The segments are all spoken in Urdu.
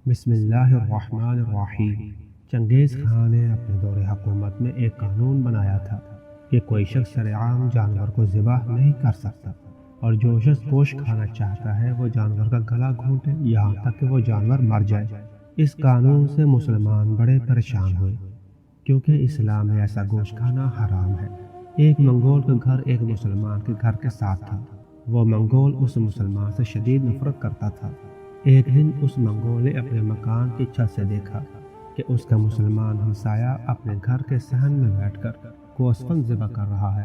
بسم اللہ الرحمن الرحیم۔ چنگیز خان نے اپنے دور حکومت میں ایک قانون بنایا تھا کہ کوئی شخص سرعام جانور کو ذبح نہیں کر سکتا، اور جو شخص گوشت کھانا چاہتا ہے وہ جانور کا گلا گھونٹے یہاں تک کہ وہ جانور مر جائے۔ اس قانون سے مسلمان بڑے پریشان ہوئے، کیونکہ اسلام میں ایسا گوشت کھانا حرام ہے۔ ایک منگول کا گھر ایک مسلمان کے گھر کے ساتھ تھا۔ وہ منگول اس مسلمان سے شدید نفرت کرتا تھا۔ ایک دن اس منگول نے اپنے مکان کی چھت سے دیکھا کہ اس کا مسلمان ہمسایہ اپنے گھر کے صحن میں بیٹھ کر گوسفند ذبح کر رہا ہے۔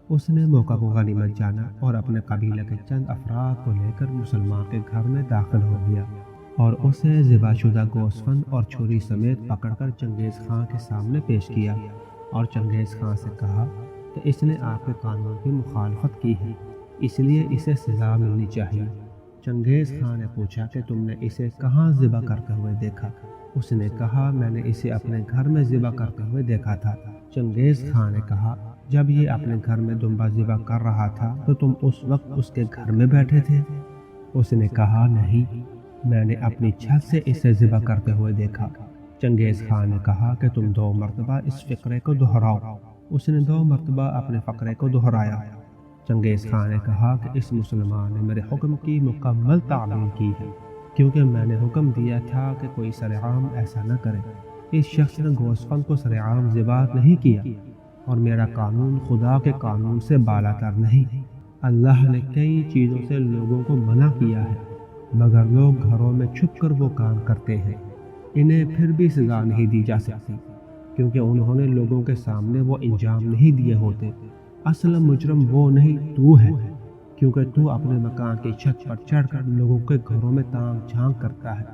اس نے موقع کو غنیمت جانا اور اپنے قبیلے کے چند افراد کو لے کر مسلمان کے گھر میں داخل ہو گیا اور اسے ذبح شدہ گوسفند اور چھری سمیت پکڑ کر چنگیز خان کے سامنے پیش کیا، اور چنگیز خان سے کہا کہ اس نے آپ کے قانون کی مخالفت کی ہے، اس لیے اسے سزا ملنی چاہیے۔ چنگیز خان نے پوچھا کہ تم نے اسے کہاں ذبح کرتے ہوئے دیکھا؟ اس نے کہا، میں نے اسے اپنے گھر میں ذبح کرتے ہوئے دیکھا تھا۔ چنگیز خان نے کہا، جب یہ اپنے گھر میں دمبا ذبح کر رہا تھا تو تم اس وقت اس کے گھر میں بیٹھے تھے؟ اس نے کہا، نہیں، میں نے اپنی چھت سے اسے ذبح کرتے ہوئے دیکھا۔ چنگیز خان نے کہا کہ تم 2 مرتبہ اس فقرے کو دہراؤ۔ اس نے 2 مرتبہ اپنے فقرے کو دہرایا۔ چنگیز خان نے کہا کہ اس مسلمان نے میرے حکم کی مکمل تعمیل کی ہے، کیونکہ میں نے حکم دیا تھا کہ کوئی سرعام ایسا نہ کرے۔ اس شخص نے گوسفند کو سرعام ذبح نہیں کیا، اور میرا قانون خدا کے قانون سے بالا تر نہیں۔ اللہ نے کئی چیزوں سے لوگوں کو منع کیا ہے، مگر لوگ گھروں میں چھپ کر وہ کام کرتے ہیں۔ انہیں پھر بھی سزا نہیں دی جا سکتی، کیونکہ انہوں نے لوگوں کے سامنے وہ انجام نہیں دیے ہوتے۔ اصل مجرم وہ نہیں، تو ہے، کیونکہ تو اپنے مکان کی چھت پر چڑھ کر لوگوں کے گھروں میں تانگ جھانک کرتا ہے۔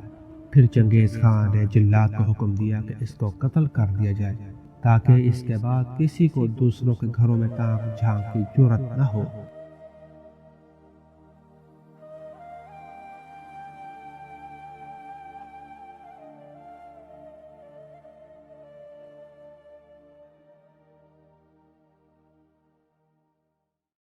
پھر چنگیز خان نے جلاد کو حکم دیا کہ اس کو قتل کر دیا جائے، تاکہ اس کے بعد کسی کو دوسروں کے گھروں میں تانگ جھانک کی جرأت نہ ہو۔